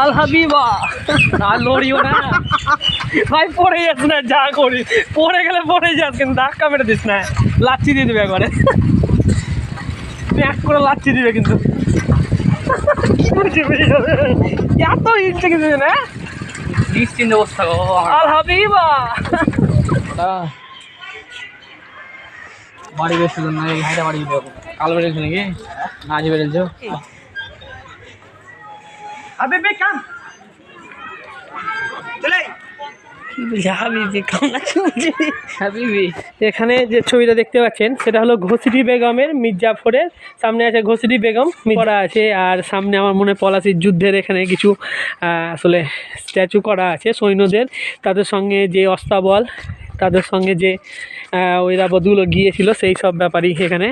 আল হাবিবা আর লড়িও না ভাই, পড়ে যাস না, যা করি পড়ে গেলে পড়ে যাস, কিন্তু ধাক্কা মেরে দিস না, লাচ্ছি দিয়ে দেবে একবারে, এক করে লাচ্ছি দিবে কিন্তু। এত ইচ্ছে কিছু না, নিশ্চিন্ত অবস্থা। আল হাবিবা বাড়ি বেরছিল না, হাইটা বাড়ি কাল বেরেছো নাকি? না আজ বেরেছো? এখানে যে ছবিটা দেখতে পাচ্ছেন সেটা হলো ঘসিটি বেগমের, মির্জাফরের সামনে আছে ঘসিটি বেগম করা আছে, আর সামনে আমার মনে পলাশির যুদ্ধের এখানে কিছু আসলে স্ট্যাচু করা আছে সৈন্যদের, তাদের সঙ্গে যে অস্তাবল, তাদের সঙ্গে যে ঐরাবতগুলো গিয়েছিল, সেই সব ব্যাপারই এখানে।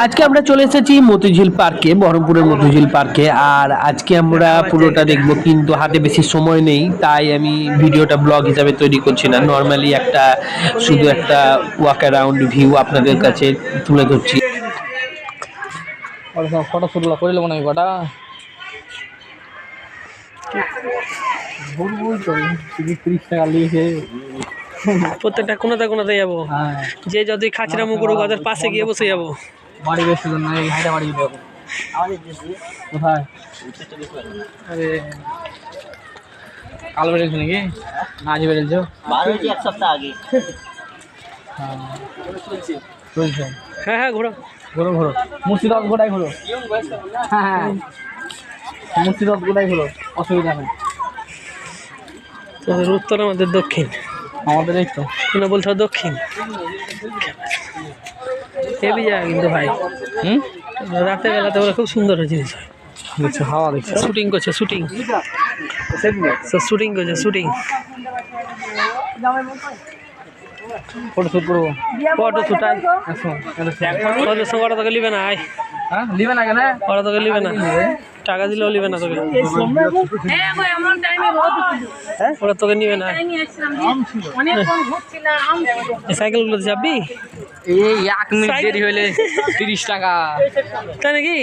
আজকে আমরা চলে এসেছি মতিঝিল পার্কে, বহরমপুরের মতিঝিল পার্কে, আর আজকে আমরা পুরোটা দেখব, কিন্তু হাতে বেশি সময় নেই, তাই আমি ভিডিওটা ব্লগ হিসাবে তৈরি করছি না, নর্মালি শুধু একটা ওয়াক অ্যারাউন্ড ভিউ আপনাদের কাছে তুলে ধরছি। ফটো শুটগুলো করে নেবো নাকি? কটা টাকা লিখে প্রত্যেকটা কোনাতে কোনাতে যাবো, যে যদি খাঁচরা মুকুরো গাছের পাশে গিয়ে বসে যাবো। বাড়ি বেরছিল না, হাইটা বাড়ি যাবো। কোথায়? আরে কাল বেরেছো নাকি? না আজ বেরেছো? এক সপ্তাহ আগে। হ্যাঁ হ্যাঁ, ঘোরো ঘোরো ঘোরো, মুর্শিদাবাদ গোটাই ঘোরো। হ্যাঁ হ্যাঁ, মুর্শিদাবাদ গোটাই ঘোরো, অসুবিধা নেই। তোদের উত্তর, আমাদের দক্ষিণ, আমাদের এই তো না বলছো দক্ষিণ। হেভি জায়গা কিন্তু ভাই, রাতের বেলাতে ওরা খুব সুন্দর জিনিস হয়। দেখছো হাওয়া, দেখছো শুটিং করছে, শুটিং করছে, শুটিং। ফটো শুট করবো, ফটো শুট তোকে ওরা তোকে লিবে না, হ্যাঁ লিবে না, কেন ওরা তোকে লিবে না, টাকা দিলেও লিবে না তোকে, ওরা তোকে নিবে না। সাইকেলগুলো যাবি? এই 1 মিনিট দেরি হলে 30 টাকা, তাই নাকি?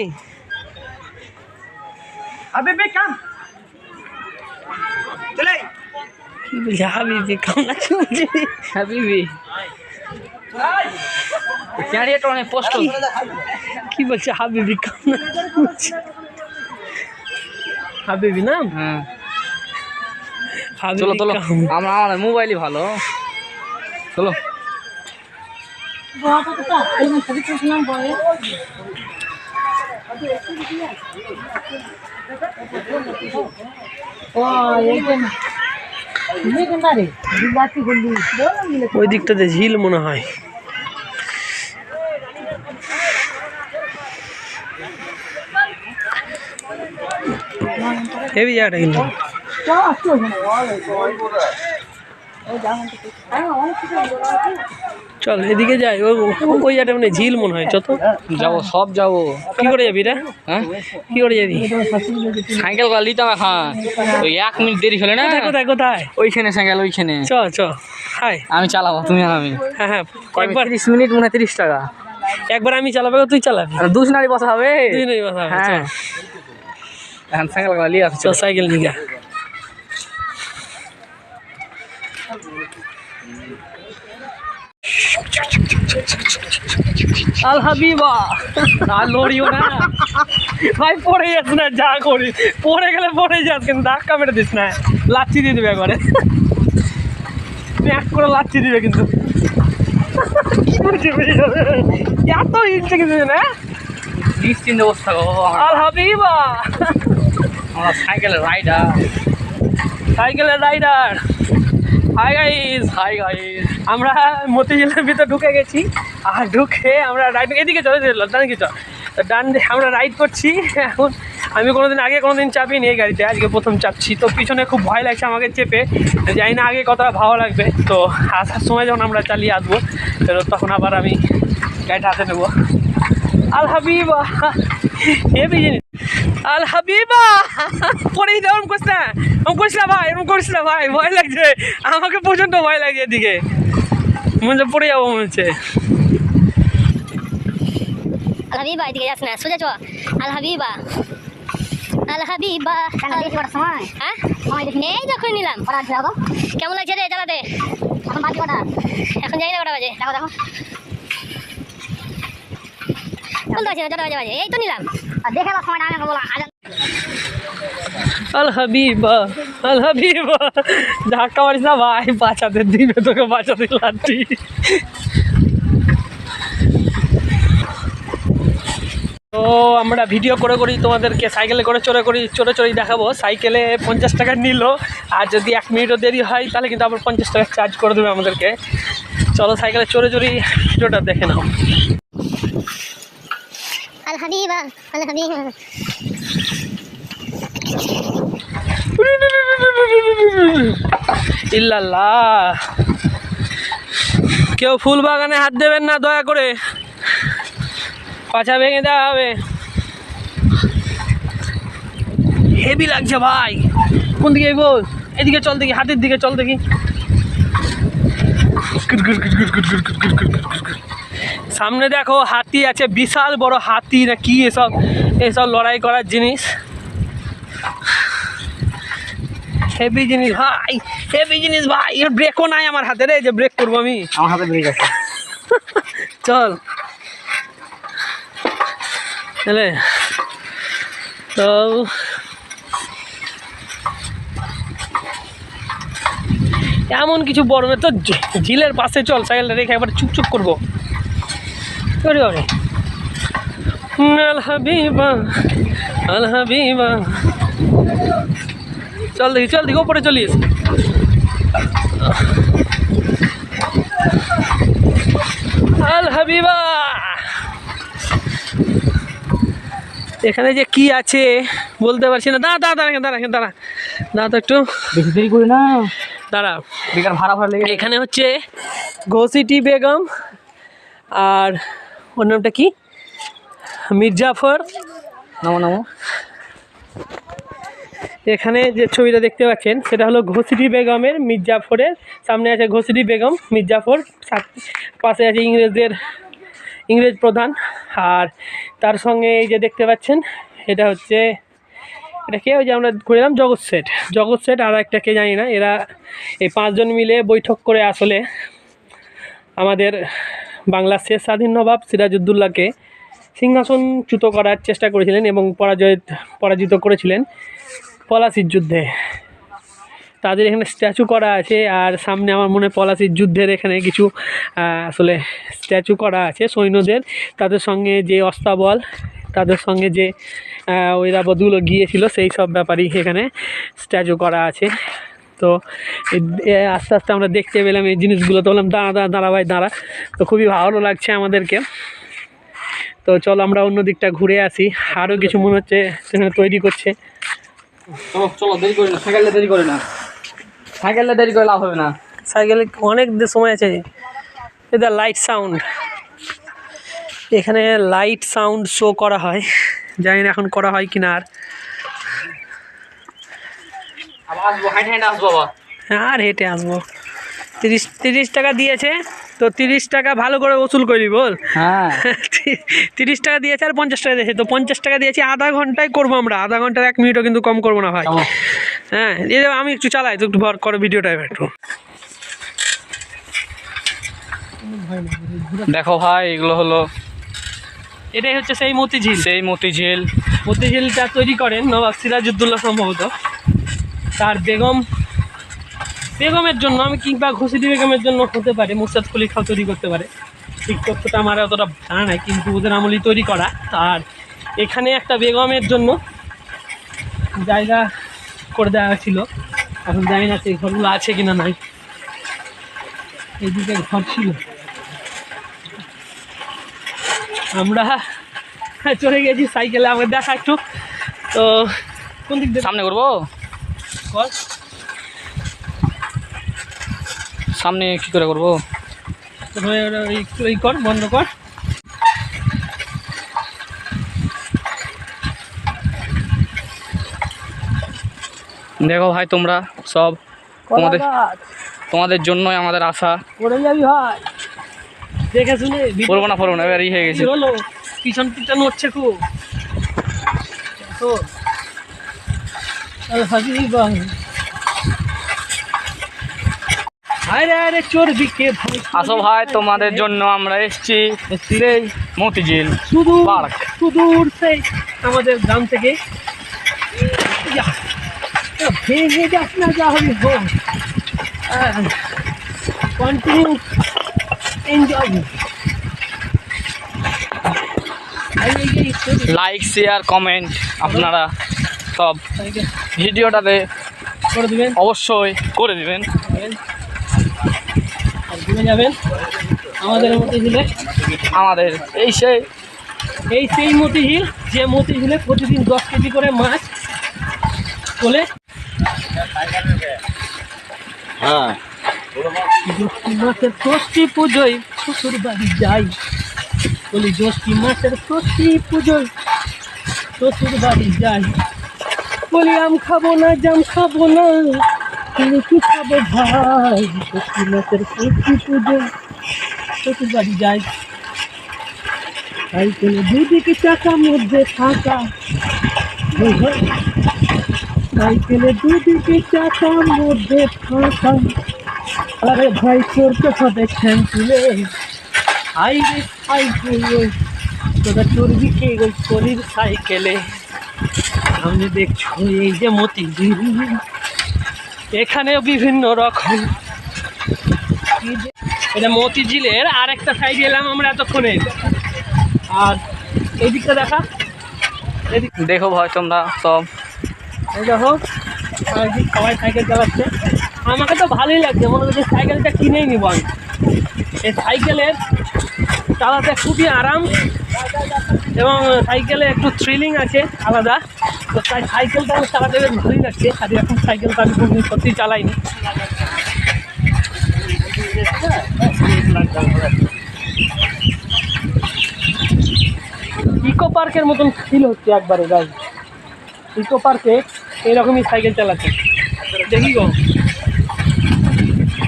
কি বলছে হাবিবি? কাম লাগছে হাবিবি, কি বলছে হাবিবি? কাম হাবিবি না? হ্যাঁ, চলো চলো, আমার মোবাইলই ভালো, চলো। ওই দিকটাতে ঝিল মনে হয়। হেভি জায়গাটা কিন্তু। চল এদিকে যাই, ওই জায়গাটা মানে ঝিল মনে হয়। যত যাবো সব যাবো। কি করে যাবি রে? হ্যাঁ কি করে যাবি? সাইকেল নিতাম এখন, ওই 1 মিনিট দেরি হলে না। কোথায় কোথায়? ওইখানে সাইকেল, ওইখানে। চ চ, হাই আমি চালাবো, তুমি আর আমি। হ্যাঁ হ্যাঁ, একবার 30 মিনিট মনে 30 টাকা। একবার আমি চালাবো, তুই চালাবি, 2 নারী বসা হবে, 2 নারী বসা হবে। হ্যাঁ এখন সাইকেল নিয়ে আসছ, সাইকেল নিয়ে। আল হাবিবা আর লড়িও না ভাই, পড়ে যাস না, যা করি পড়ে গেলে পড়ে যাস, কিন্তু ধাক্কা মেরে দিস না, লাচ্ছি দিয়ে দেবে একবারে, এক করে লাচ্ছি দিবে কিন্তু। এত ইচ্ছে কিছু না, নিশ্চিন্ত অবস্থা। আল হাবিবা আমরা সাইকেলের রাইডার, হাই গাইস, আমরা মতিঝিলের ভিতর ঢুকে গেছি, আর ঢুকে আমরা রাইড, এদিকে চলে ডান কি চল, ডান আমরা রাইড করছি। এখন আমি আগে কোনোদিন চাপিনি এই গাড়িতে, আজকে প্রথম চাপছি, তো পিছনে খুব ভয় লাগছে আমাকে চেপে, জানি না আগে কতটা ভালো লাগবে। তো আসার সময় যখন আমরা চালিয়ে আসবো, তখন আবার আমি গাড়িটা হাতে নেবো। আল হাবিবা হেভি জিনিস, আল হাবিবা পরেই দেওয়া করিস না, এরকম করিস না ভাই, ভয় লাগছে আমাকে, প্রচণ্ড ভয় লাগছে এদিকে, মনে পড়ে যাবো মনে হচ্ছে। আল হাবিবা এদিকে যাস না, সোজা চ, আল হাবিবা আল হাবিবা দেখি কটার সময় হ্যাঁ সময় দেখি এই দেখো নিলাম কেমন লাগছে রে চালাতে এখন বাজে কটা এখন যাই না কটা বাজে দেখো দেখো বলতে পারছি না কটা বাজে বাজে এই তো নিলাম আর দেখে না সময় না বলো আল হাবিবা ধাক্কা মারিস না ভাই, বাঁচাতে দিবে তোকে, বাঁচাতে লাঠি। তো আমরা ভিডিও করে করি তোমাদেরকে সাইকেলে করে চড়ে দেখাবো। সাইকেলে 50 টাকা নিল, আর যদি 1 মিনিটও দেরি হয় তাহলে কিন্তু আবার 50 টাকা চার্জ করে দেবে আমাদেরকে। চলো সাইকেলে চড়ে ভিডিওটা দেখে নাও। আল হাবিবা ইল্লাল্লাহ, কেউ ফুল বাগানে হাত দেবেন না দয়া করে, পাছা ভেঙে দেওয়া হবে। হেভি লাগছে ভাই। কোন দিকে বল? এদিকে চল দেখি, হাতের দিকে চল দেখি। সামনে দেখো হাতি আছে, বিশাল বড় হাতি না কি, এসব লড়াই করার জিনিস। হেভি জিনিস ভাই, হেভি জিনিস ভাই। এর ব্রেকও নাই আমার হাতে রে, যে ব্রেক করবো আমি। আমার হাতে ব্রেক আছে। চল চলে। তো এমন কিছু বড় না তো, ঝিলের পাশে চল, সাইকেলটা রেখে একবার চুপচুপ করবো। আল হাবিবা চল দেখি ওপরে চলিস। আল হাবিবা, এখানে যে কি আছে বলতে পারছি না। দাঁড়া তো একটু, বেশি দেরি করি না, দাঁড়া, বেকার ভাড়া লেগে। এখানে হচ্ছে ঘসিটি বেগম, আর ওর নামটা কি, মির্জাফর। নামো। এখানে যে ছবিটা দেখতে পাচ্ছেন সেটা হলো ঘসিটি বেগমের, মির্জাফরের। সামনে আছে ঘসিটি বেগম, মির্জাফর, পাশে আছে ইংরেজ প্রধান। আর তার সঙ্গে এই যে দেখতে পাচ্ছেন এটা কে, ওই যে আমরা ঘুরলাম জগৎ শেঠ আর একটা কে জানি না। এরা এই 5 জন মিলে বৈঠক করে আসলে আমাদের বাংলার শেষ স্বাধীন নবাব সিরাজউদ্দৌলাকে সিংহাসনচ্যুত করার চেষ্টা করেছিলেন এবং পরাজিত করেছিলেন পলাশির যুদ্ধে। তাদের এখানে স্ট্যাচু করা আছে, আর সামনে আমার মনে পলাশির যুদ্ধের এখানে কিছু আসলে স্ট্যাচু করা আছে সৈন্যদের, তাদের সঙ্গে যে অস্তাবল, তাদের সঙ্গে যে ঐরাবতগুলো গিয়েছিল, সেই সব ব্যাপারই এখানে স্ট্যাচু করা আছে। তো আস্তে আস্তে আমরা দেখতে পেলাম এই জিনিসগুলো। তো বললাম দাঁড়া ভাই দাঁড়া। তো খুবই ভালো লাগছে আমাদেরকে। তো চলো আমরা অন্য দিকটা ঘুরে আসি। আরও কিছু মনে হচ্ছে সেখানে তৈরি করছে। চলো দেরি করি না, সাইকেলে দেরি করে লাভ হবে না। সাইকেলে অনেক সময় আছে। এটা লাইট সাউন্ড, এখানে লাইট সাউন্ড শো করা হয়, জানি না এখন করা হয় কিনা। আর হেঁটে আসবো। 30 টাকা দিয়েছে, তো 30 টাকা ভালো করে ওসুল করি বল। হ্যাঁ 30 টাকা দিয়েছে আর 50 টাকা দিয়েছে, তো 50 টাকা দিয়েছি। আধা ঘন্টায় করবো আমরা, আধা ঘন্টার 1 মিনিটও কিন্তু কম করবো না ভাই। হ্যাঁ আমি একটু চালাই, তো একটু ভর করো ভিডিওটা একটু। দেখো ভাই, এগুলো হলো, এটাই হচ্ছে সেই মতিঝিল। মতিঝিলটা তৈরি করেন নবাব সিরাজউদ্দৌলা সম্ভবত। তার বেগমের জন্য, আমি কিংবা ঘসিটি বেগমের জন্য হতে পারে, মুর্শিদ কুলি খাও তৈরি করতে পারে, ঠিক তথ্যটা আমার অতটা জানা নাই, কিন্তু ওদের আমলেই তৈরি করা। আর এখানে একটা বেগমের জন্য জায়গা করে দেওয়া হয়েছিল, এখন জানি না সেই ঘরগুলো আছে কিনা নাই। এইদিকে ঘর ছিল, আমরা চলে গেছি সাইকেলে। আমাকে দেখা একটু, তো কোন দিক দিয়ে সামনে করবো, সামনে কি করে করবো, কর, বন্ধ কর। দেখো ভাই, তোমরা সব তোমাদের জন্যই আমাদের আশা। পড়ে যাবি ভাই, দেখে শুনে। পড়বো না এবার হয়ে গেছে। হলো পিছন নড়ছে খুব। তো আল হাবিবা আরে আরে চর্বিকে ভাই আসো ভাই, তোমাদের জন্য আমরা এসেছি সেই মতিঝিল সুদূর পার্ক। সুদূর সেই আমাদের গ্রাম থেকে ইয়া, ভেঙে যাস না, যা হবি হোক, continue enjoy. Like share comment আপনারা সব ভিডিওটাতে করে দিবেন, অবশ্যই করে দিবেন। আর ঘুরে যাবেন আমাদের মতিঝিলে। আমাদের এই সেই মতিঝিল, যে মতিঝিলে প্রতিদিন 10 কেজি করে মাছ তোলে। হ্যাঁ, জ্যৈষ্ঠী মাসের ষষ্ঠী পুজোয় শ্বশুর বাড়ি যাই, বলি জ্যৈষ্ঠী মাসের ষষ্ঠী পুজোয় শ্বশুর বাড়ি যাই, বলি আম খাবো না, জাম খাবো না, কি খাবো ভাই, ষষ্ঠী মাসের ষষ্ঠী পুজোয় শ্বশুর বাড়ি যাই। সাইকেলে দুদিকে চাকা মধ্যে ফাঁকা, সাইকেলে দুদিকে চাকা মধ্যে ফাঁকা, আরে ভাই তোর কথা দেখছেন তুলে, আই রে আই তোরা চর্বি কে ওই শরীর সাইকেলে। সামনে দেখছো এই যে মতিঝিল, এখানেও বিভিন্ন রকম। এটা মতিঝিলের আর একটা সাইড এলাম আমরা এতক্ষণে। আর এই দিকটা দেখা, এদিক দেখো ভাই তোমরা সব। এই দেখো সবাই সাইকেল চালাচ্ছে, আমাকে তো ভালোই লাগছে, মনে হচ্ছে সাইকেলটা কিনেই নিব আমি। এই সাইকেলের চালাতে খুবই আরাম এবং সাইকেলে একটু থ্রিলিং আছে আলাদা, তো তাই সাইকেলটা আমার চালাতে বেশ ভালোই লাগছে। আর এখন সাইকেলটা আমি কোনোদিন সত্যি চালাইনি। ইকো পার্কের মতন ফিল হচ্ছে একবারে গাই, ইকো পার্কে এরকমই সাইকেল চালাচ্ছে। দেখি গো,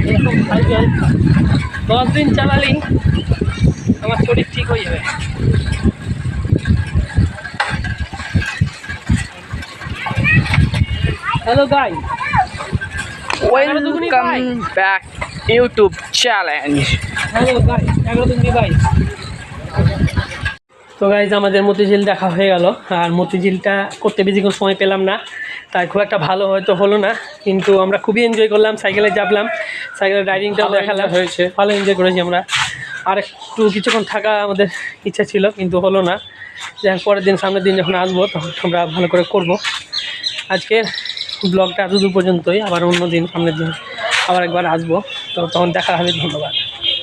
এরকম সাইকেল 10 দিন চালালেই আমার শরীর ঠিক হয়ে যাবে। Hello guy, welcome back YouTube challenge. Hello guy, 11 ভাই। তো গাইজ আমাদের মতিঝিল দেখা হয়ে গেল। আর মতিঝিলটা করতে বেশিক্ষণ সময় পেলাম না, তাই খুব একটা ভালো হয়তো হলো না, কিন্তু আমরা খুবই এনজয় করলাম। সাইকেলে চাপলাম, সাইকেলের রাইডিংটাও দেখালাম, হয়েছে ভালো এনজয় করেছি আমরা। আর একটু কিছুক্ষণ থাকা আমাদের ইচ্ছা ছিল, কিন্তু হলো না। যাই হোক, পরের দিন সামনের দিন যখন আসবো তখন আমরা ভালো করে করব। আজকের ব্লগটা এতদূর পর্যন্তই, আবার অন্য দিন সামনের দিন আবার একবার আসবো, তো তখন দেখা হবে। ধন্যবাদ।